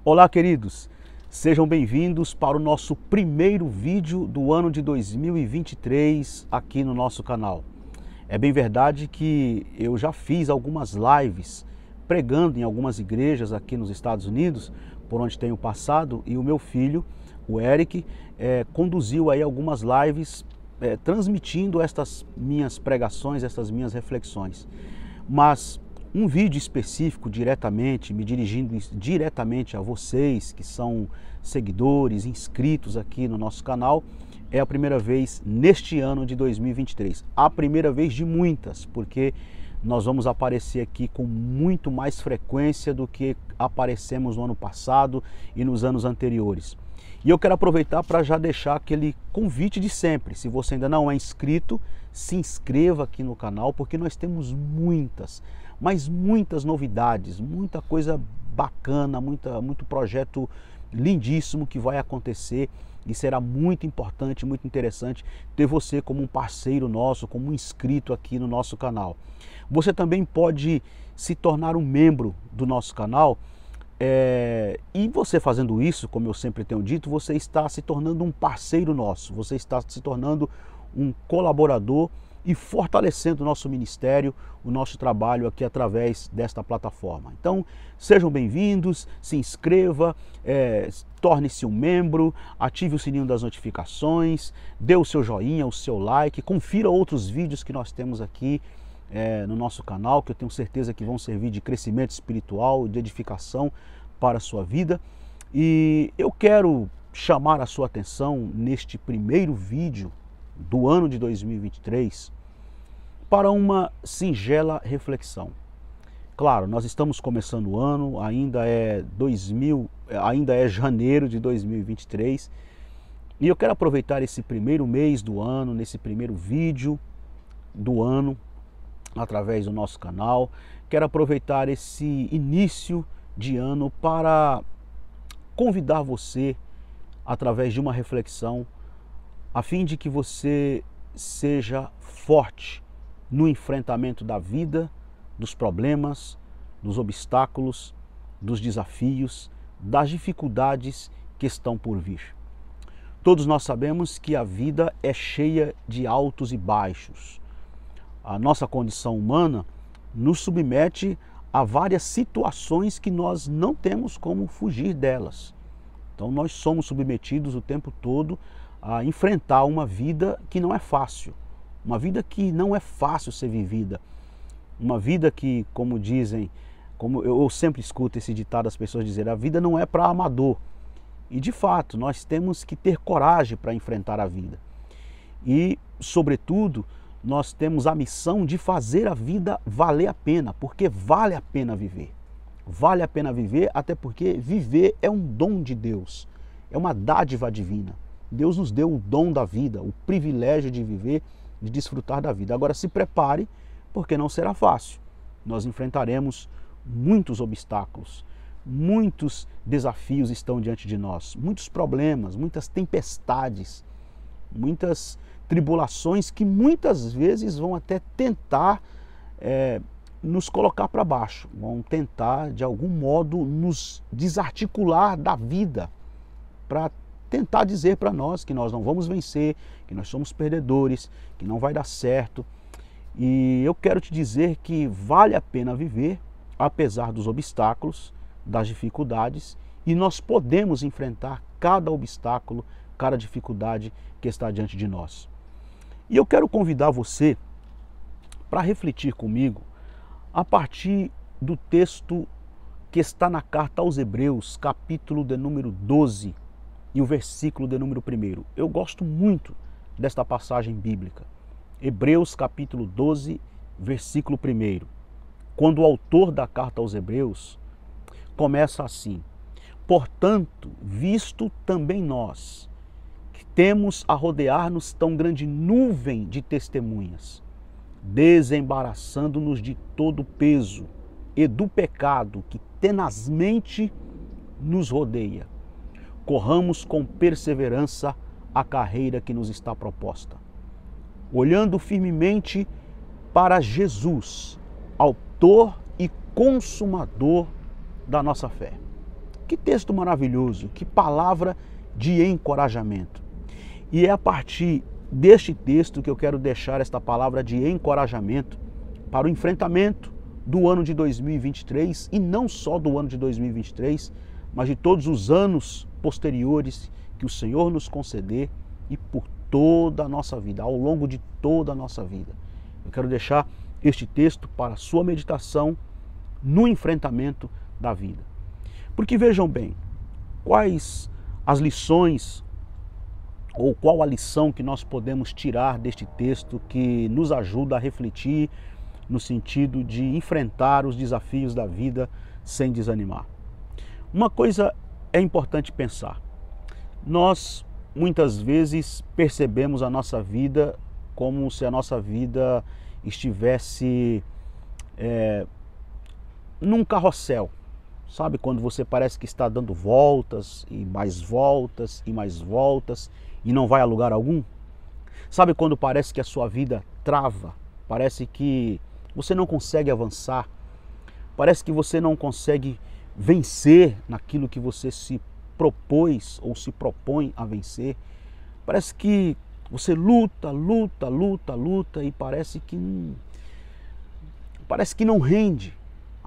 Olá, queridos! Sejam bem-vindos para o nosso primeiro vídeo do ano de 2023 aqui no nosso canal. É bem verdade que eu já fiz algumas lives pregando em algumas igrejas aqui nos Estados Unidos, por onde tenho passado, e o meu filho, o Eric, conduziu aí algumas lives transmitindo estas minhas pregações, estas minhas reflexões. Mas um vídeo específico diretamente, me dirigindo diretamente a vocês que são seguidores, inscritos aqui no nosso canal, é a primeira vez neste ano de 2023. A primeira vez de muitas, porque nós vamos aparecer aqui com muito mais frequência do que aparecemos no ano passado e nos anos anteriores. E eu quero aproveitar para já deixar aquele convite de sempre. Se você ainda não é inscrito, se inscreva aqui no canal, porque nós temos muitas novidades, muita coisa bacana, muito projeto lindíssimo que vai acontecer e será muito importante, muito interessante ter você como um parceiro nosso, como um inscrito aqui no nosso canal. Você também pode se tornar um membro do nosso canal e você fazendo isso, como eu sempre tenho dito, você está se tornando um parceiro nosso, você está se tornando um colaborador e fortalecendo o nosso ministério, o nosso trabalho aqui através desta plataforma. Então, sejam bem-vindos, se inscreva, torne-se um membro, ative o sininho das notificações, dê o seu joinha, o seu like, confira outros vídeos que nós temos aqui no nosso canal, que eu tenho certeza que vão servir de crescimento espiritual, de edificação para a sua vida. E eu quero chamar a sua atenção neste primeiro vídeo do ano de 2023 para uma singela reflexão. Claro, nós estamos começando o ano, ainda é janeiro de 2023, e eu quero aproveitar esse primeiro mês do ano, nesse primeiro vídeo do ano, através do nosso canal, quero aproveitar esse início de ano para convidar você, através de uma reflexão, a fim de que você seja forte no enfrentamento da vida, dos problemas, dos obstáculos, dos desafios, das dificuldades que estão por vir. Todos nós sabemos que a vida é cheia de altos e baixos. A nossa condição humana nos submete a várias situações que nós não temos como fugir delas. Então nós somos submetidos o tempo todo a enfrentar uma vida que não é fácil, uma vida que não é fácil ser vivida, uma vida que, como dizem, como eu sempre escuto esse ditado das pessoas dizer, a vida não é para amador. E de fato, nós temos que ter coragem para enfrentar a vida. E, sobretudo, nós temos a missão de fazer a vida valer a pena, porque vale a pena viver. Vale a pena viver, até porque viver é um dom de Deus, é uma dádiva divina. Deus nos deu o dom da vida, o privilégio de viver, de desfrutar da vida. Agora se prepare, porque não será fácil. Nós enfrentaremos muitos obstáculos, muitos desafios estão diante de nós, muitos problemas, muitas tempestades, muitas tribulações que muitas vezes vão até tentar nos colocar para baixo, vão tentar de algum modo nos desarticular da vida, para tentar dizer para nós que nós não vamos vencer, que nós somos perdedores, que não vai dar certo. E eu quero te dizer que vale a pena viver, apesar dos obstáculos, das dificuldades, e nós podemos enfrentar cada obstáculo, cada dificuldade que está diante de nós. E eu quero convidar você para refletir comigo a partir do texto que está na carta aos Hebreus, capítulo de número 12, e o versículo de número 1. Eu gosto muito desta passagem bíblica. Hebreus capítulo 12, versículo 1. Quando o autor da carta aos Hebreus começa assim: portanto, visto também nós, que temos a rodear-nos tão grande nuvem de testemunhas, desembaraçando-nos de todo o peso e do pecado que tenazmente nos rodeia, corramos com perseverança a carreira que nos está proposta, olhando firmemente para Jesus, autor e consumador da nossa fé. Que texto maravilhoso, que palavra de encorajamento. E é a partir deste texto que eu quero deixar esta palavra de encorajamento para o enfrentamento do ano de 2023, e não só do ano de 2023, mas de todos os anos posteriores que o Senhor nos conceder e por toda a nossa vida, ao longo de toda a nossa vida. Eu quero deixar este texto para a sua meditação no enfrentamento da vida. Porque vejam bem, quais as lições ou qual a lição que nós podemos tirar deste texto que nos ajuda a refletir no sentido de enfrentar os desafios da vida sem desanimar. Uma coisa é importante pensar. Nós muitas vezes percebemos a nossa vida como se a nossa vida estivesse num carrossel. Sabe quando você parece que está dando voltas e mais voltas e mais voltas e não vai a lugar algum? Sabe quando parece que a sua vida trava? Parece que você não consegue avançar? Parece que você não consegue vencer naquilo que você se propôs ou se propõe a vencer? Parece que você luta e parece que não rende.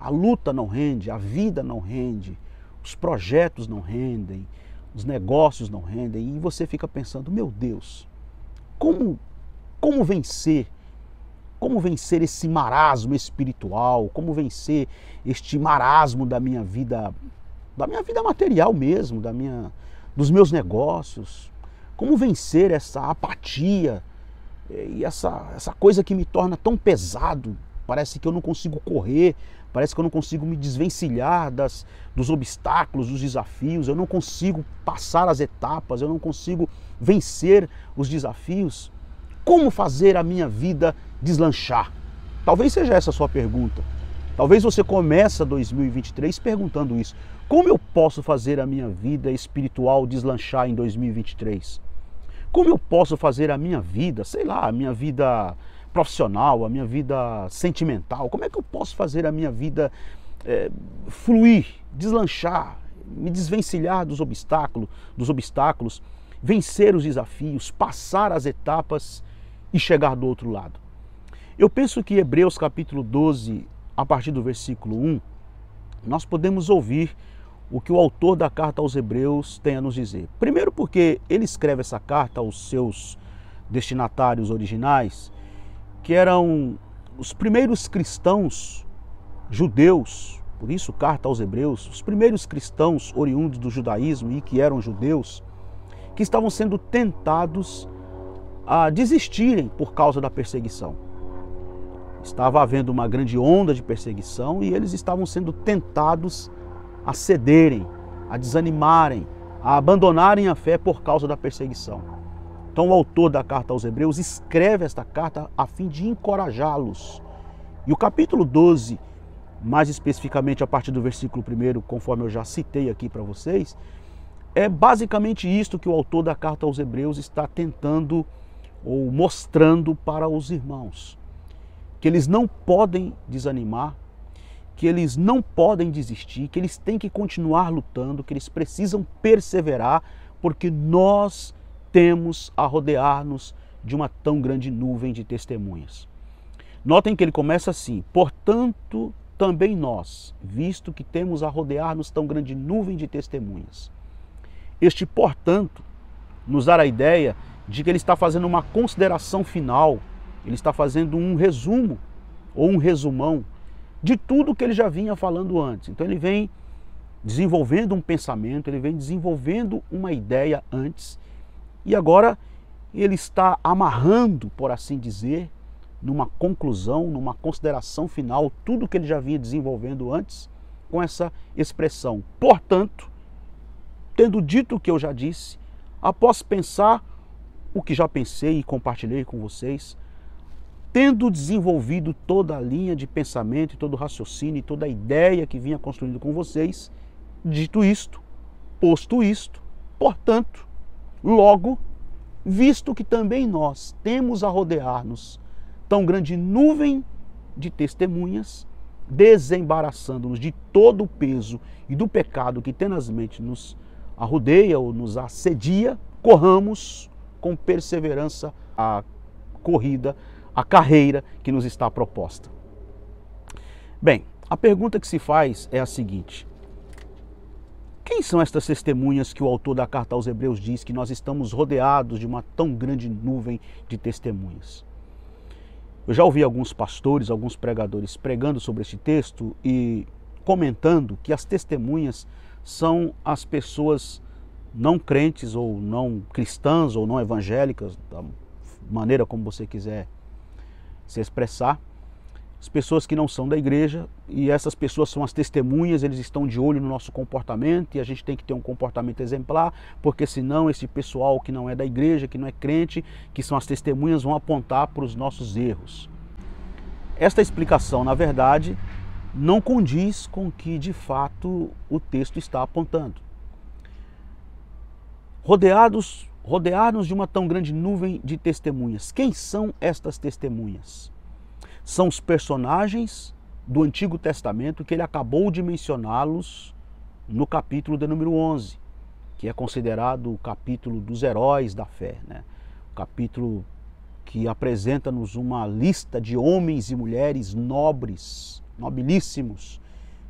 A luta não rende, a vida não rende, os projetos não rendem, os negócios não rendem, e você fica pensando, meu Deus, como vencer? Como vencer esse marasmo espiritual? Como vencer este marasmo da minha vida material mesmo, dos meus negócios? Como vencer essa apatia e essa coisa que me torna tão pesado? Parece que eu não consigo correr, parece que eu não consigo me desvencilhar dos obstáculos, dos desafios, eu não consigo passar as etapas, eu não consigo vencer os desafios. Como fazer a minha vida deslanchar? Talvez seja essa a sua pergunta. Talvez você comece 2023 perguntando isso. Como eu posso fazer a minha vida espiritual deslanchar em 2023? Como eu posso fazer a minha vida, sei lá, a minha vida profissional, a minha vida sentimental? Como é que eu posso fazer a minha vida fluir, deslanchar, me desvencilhar dos obstáculos, vencer os desafios, passar as etapas e chegar do outro lado? Eu penso que Hebreus capítulo 12, a partir do versículo 1, nós podemos ouvir o que o autor da carta aos Hebreus tem a nos dizer. Primeiro porque ele escreve essa carta aos seus destinatários originais, que eram os primeiros cristãos judeus, por isso carta aos Hebreus, os primeiros cristãos oriundos do judaísmo e que eram judeus, que estavam sendo tentados a desistirem por causa da perseguição. Estava havendo uma grande onda de perseguição e eles estavam sendo tentados a cederem, a desanimarem, a abandonarem a fé por causa da perseguição. Então o autor da carta aos Hebreus escreve esta carta a fim de encorajá-los. E o capítulo 12, mais especificamente a partir do versículo 1, conforme eu já citei aqui para vocês, é basicamente isto que o autor da carta aos Hebreus está tentando ou mostrando para os irmãos. Que eles não podem desanimar, que eles não podem desistir, que eles têm que continuar lutando, que eles precisam perseverar, porque nós temos a rodear-nos de uma tão grande nuvem de testemunhas. Notem que ele começa assim: portanto, também nós, visto que temos a rodear-nos tão grande nuvem de testemunhas. Este portanto nos dá a ideia de que ele está fazendo uma consideração final, ele está fazendo um resumo ou um resumão de tudo que ele já vinha falando antes. Então ele vem desenvolvendo um pensamento, ele vem desenvolvendo uma ideia antes, e agora ele está amarrando, por assim dizer, numa conclusão, numa consideração final, tudo que ele já vinha desenvolvendo antes, com essa expressão. Portanto, tendo dito o que eu já disse, após pensar o que já pensei e compartilhei com vocês, tendo desenvolvido toda a linha de pensamento, todo o raciocínio e toda a ideia que vinha construindo com vocês, dito isto, posto isto, portanto, logo, visto que também nós temos a rodear-nos tão grande nuvem de testemunhas, desembaraçando-nos de todo o peso e do pecado que tenazmente nos arrodeia ou nos assedia, corramos com perseverança a corrida, a carreira que nos está proposta. Bem, a pergunta que se faz é a seguinte: quem são estas testemunhas que o autor da carta aos Hebreus diz que nós estamos rodeados de uma tão grande nuvem de testemunhas? Eu já ouvi alguns pastores, alguns pregadores pregando sobre este texto e comentando que as testemunhas são as pessoas não crentes ou não cristãs ou não evangélicas, da maneira como você quiser se expressar, as pessoas que não são da igreja, e essas pessoas são as testemunhas, eles estão de olho no nosso comportamento e a gente tem que ter um comportamento exemplar, porque senão esse pessoal que não é da igreja, que não é crente, que são as testemunhas, vão apontar para os nossos erros. Esta explicação, na verdade, não condiz com o que de fato o texto está apontando. Rodear-nos de uma tão grande nuvem de testemunhas. Quem são estas testemunhas? São os personagens do Antigo Testamento que ele acabou de mencioná-los no capítulo de número 11, que é considerado o capítulo dos heróis da fé, né? O capítulo que apresenta-nos uma lista de homens e mulheres nobres, nobilíssimos,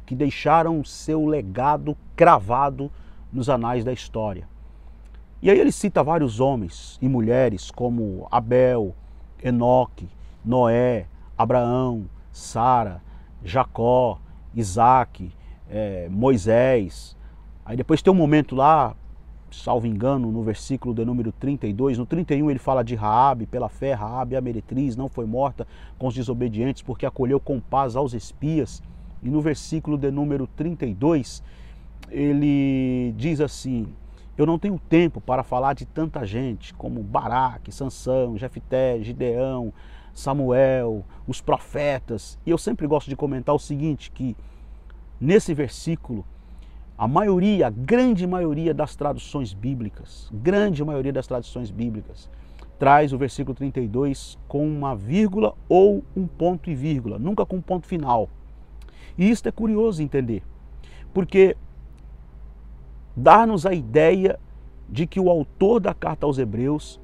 que deixaram seu legado cravado nos anais da história. E aí ele cita vários homens e mulheres como Abel, Enoque, Noé, Abraão, Sara, Jacó, Isaac, Moisés. Aí depois tem um momento lá, salvo engano, no versículo de número 32, no 31 ele fala de Raabe, pela fé Raabe, a meretriz, não foi morta com os desobedientes, porque acolheu com paz aos espias. E no versículo de número 32, ele diz assim: eu não tenho tempo para falar de tanta gente, como Baraque, Sansão, Jefté, Gideão, Samuel, os profetas. E eu sempre gosto de comentar o seguinte, que nesse versículo, a grande maioria das traduções bíblicas, traz o versículo 32 com uma vírgula ou um ponto e vírgula, nunca com um ponto final. E isso é curioso entender, porque dá-nos a ideia de que o autor da carta aos Hebreus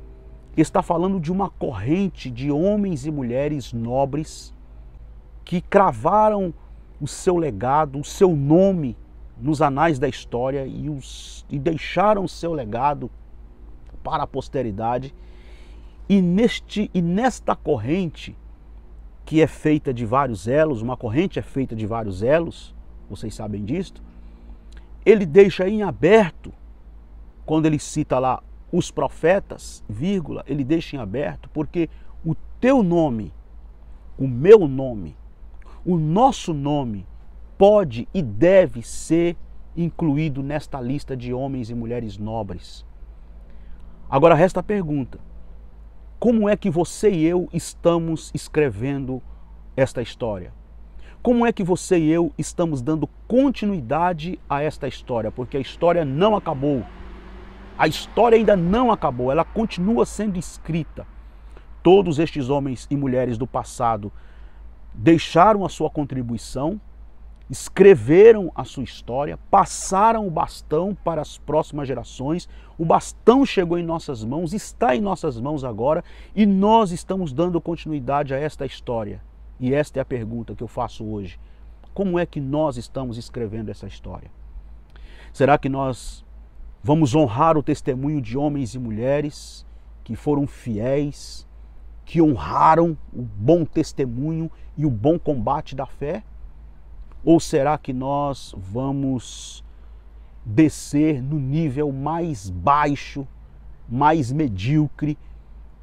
está falando de uma corrente de homens e mulheres nobres que cravaram o seu legado, o seu nome nos anais da história e deixaram o seu legado para a posteridade. E nesta corrente, que é feita de vários elos, uma corrente é feita de vários elos, vocês sabem disto, ele deixa em aberto, quando ele cita lá os profetas, vírgula, ele deixa em aberto, porque o teu nome, o meu nome, o nosso nome pode e deve ser incluído nesta lista de homens e mulheres nobres. Agora resta a pergunta: como é que você e eu estamos escrevendo esta história? Como é que você e eu estamos dando continuidade a esta história? Porque a história não acabou. A história ainda não acabou, ela continua sendo escrita. Todos estes homens e mulheres do passado deixaram a sua contribuição, escreveram a sua história, passaram o bastão para as próximas gerações, o bastão chegou em nossas mãos, está em nossas mãos agora e nós estamos dando continuidade a esta história. E esta é a pergunta que eu faço hoje: como é que nós estamos escrevendo essa história? Será que nós vamos honrar o testemunho de homens e mulheres que foram fiéis, que honraram o bom testemunho e o bom combate da fé? Ou será que nós vamos descer no nível mais baixo, mais medíocre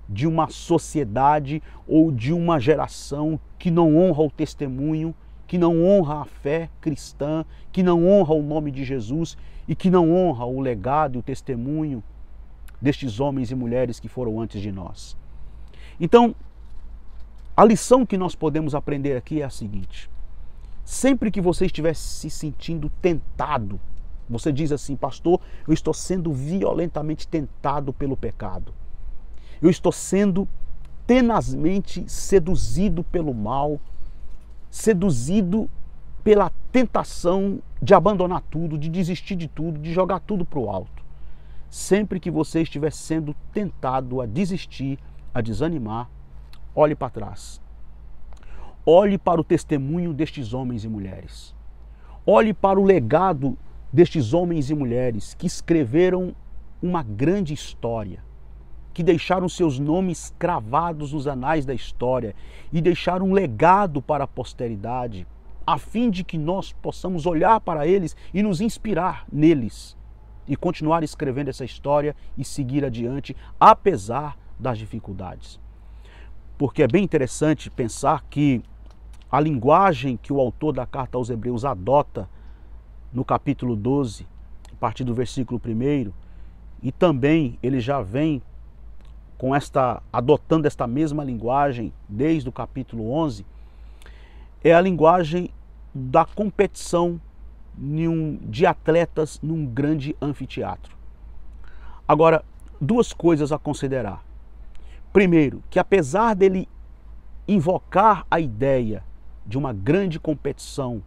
de uma sociedade ou de uma geração que não honra o testemunho, que não honra a fé cristã, que não honra o nome de Jesus e que não honra o legado e o testemunho destes homens e mulheres que foram antes de nós? Então, a lição que nós podemos aprender aqui é a seguinte: sempre que você estiver se sentindo tentado, você diz assim: pastor, eu estou sendo violentamente tentado pelo pecado, eu estou sendo tenazmente seduzido pelo mal, seduzido pela tentação de abandonar tudo, de desistir de tudo, de jogar tudo para o alto. Sempre que você estiver sendo tentado a desistir, a desanimar, olhe para trás. Olhe para o testemunho destes homens e mulheres. Olhe para o legado destes homens e mulheres que escreveram uma grande história, que deixaram seus nomes cravados nos anais da história e deixaram um legado para a posteridade, a fim de que nós possamos olhar para eles e nos inspirar neles e continuar escrevendo essa história e seguir adiante, apesar das dificuldades. Porque é bem interessante pensar que a linguagem que o autor da carta aos Hebreus adota no capítulo 12, a partir do versículo 1, e também ele já vem adotando esta mesma linguagem desde o capítulo 11, é a linguagem da competição de atletas num grande anfiteatro. Agora, duas coisas a considerar. Primeiro, que apesar dele invocar a ideia de uma grande competição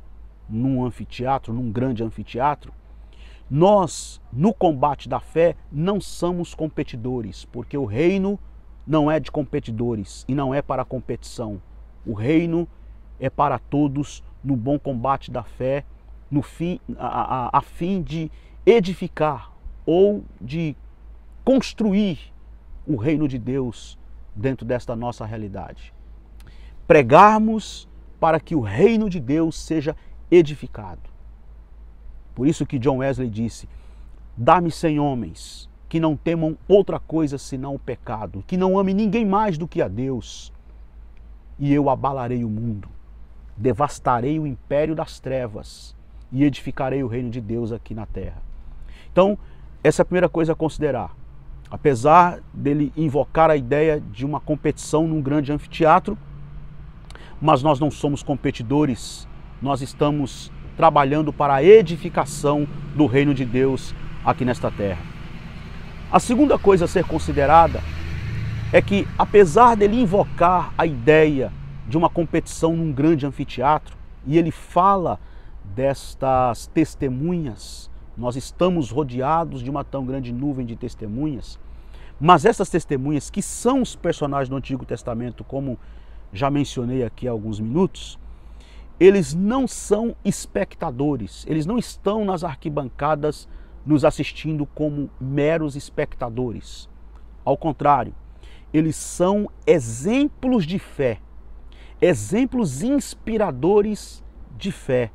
num anfiteatro, num grande anfiteatro, nós, no combate da fé, não somos competidores, porque o reino não é de competidores e não é para a competição. O reino é para todos no bom combate da fé, a fim de edificar ou de construir o reino de Deus dentro desta nossa realidade. Pregarmos para que o reino de Deus seja edificado. Por isso que John Wesley disse: dá-me 100 homens que não temam outra coisa senão o pecado, que não amem ninguém mais do que a Deus, e eu abalarei o mundo, devastarei o império das trevas e edificarei o reino de Deus aqui na terra. Então, essa é a primeira coisa a considerar. Apesar dele invocar a ideia de uma competição num grande anfiteatro, mas nós não somos competidores, nós estamos trabalhando para a edificação do reino de Deus aqui nesta terra. A segunda coisa a ser considerada é que, apesar dele invocar a ideia de uma competição num grande anfiteatro, e ele fala destas testemunhas, nós estamos rodeados de uma tão grande nuvem de testemunhas, mas essas testemunhas, que são os personagens do Antigo Testamento, como já mencionei aqui há alguns minutos, eles não são espectadores, eles não estão nas arquibancadas nos assistindo como meros espectadores. Ao contrário, eles são exemplos de fé, exemplos inspiradores de fé,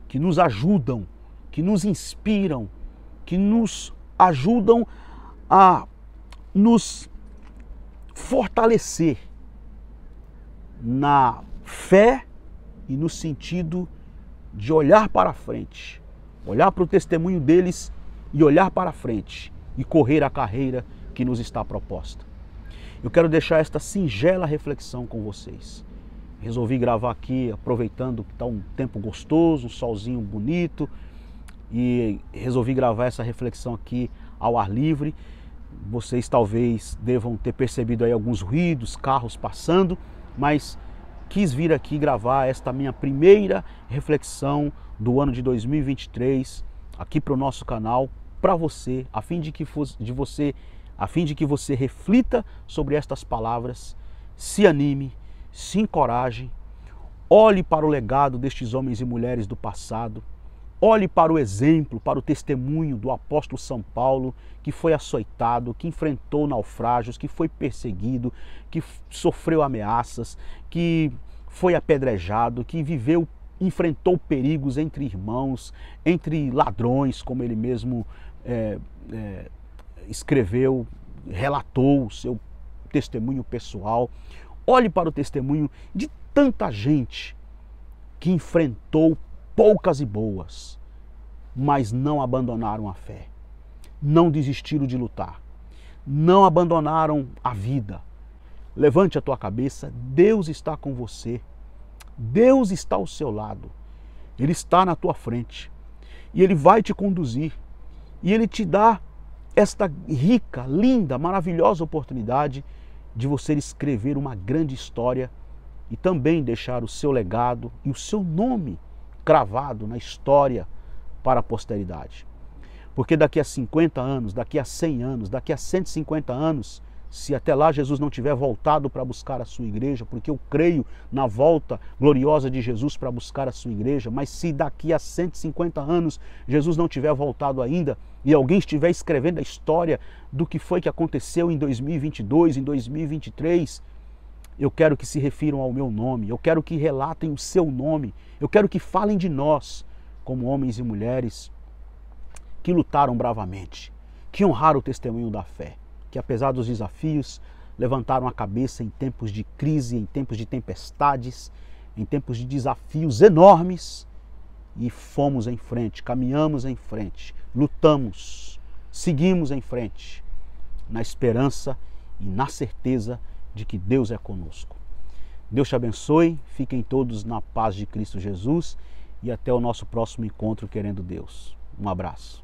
que nos ajudam, que nos inspiram, que nos ajudam a nos fortalecer na fé e no sentido de olhar para frente, olhar para o testemunho deles e olhar para frente e correr a carreira que nos está proposta. Eu quero deixar esta singela reflexão com vocês. Resolvi gravar aqui aproveitando que está um tempo gostoso, um solzinho bonito, e resolvi gravar essa reflexão aqui ao ar livre. Vocês talvez devam ter percebido aí alguns ruídos, carros passando, mas quis vir aqui gravar esta minha primeira reflexão do ano de 2023 aqui para o nosso canal, para você, a fim de que você reflita sobre estas palavras, se anime, se encoraje, olhe para o legado destes homens e mulheres do passado, olhe para o exemplo, para o testemunho do apóstolo São Paulo, que foi açoitado, que enfrentou naufrágios, que foi perseguido, que sofreu ameaças, que foi apedrejado, que enfrentou perigos entre irmãos, entre ladrões, como ele mesmo escreveu, relatou o seu testemunho pessoal. Olhe para o testemunho de tanta gente que enfrentou poucas e boas, mas não abandonaram a fé, não desistiram de lutar, não abandonaram a vida. Levante a tua cabeça, Deus está com você, Deus está ao seu lado, Ele está na tua frente e Ele vai te conduzir e Ele te dá esta rica, linda, maravilhosa oportunidade de você escrever uma grande história e também deixar o seu legado e o seu nome cravado na história para a posteridade. Porque daqui a 50 anos, daqui a 100 anos, daqui a 150 anos, se até lá Jesus não tiver voltado para buscar a sua igreja, porque eu creio na volta gloriosa de Jesus para buscar a sua igreja, mas se daqui a 150 anos Jesus não tiver voltado ainda e alguém estiver escrevendo a história do que foi que aconteceu em 2022, em 2023, eu quero que se refiram ao meu nome, eu quero que relatem o seu nome, eu quero que falem de nós como homens e mulheres que lutaram bravamente, que honraram o testemunho da fé, que apesar dos desafios, levantaram a cabeça em tempos de crise, em tempos de tempestades, em tempos de desafios enormes e fomos em frente, caminhamos em frente, lutamos, seguimos em frente, na esperança e na certeza de que Deus é conosco. Deus te abençoe, fiquem todos na paz de Cristo Jesus e até o nosso próximo encontro, querendo Deus. Um abraço.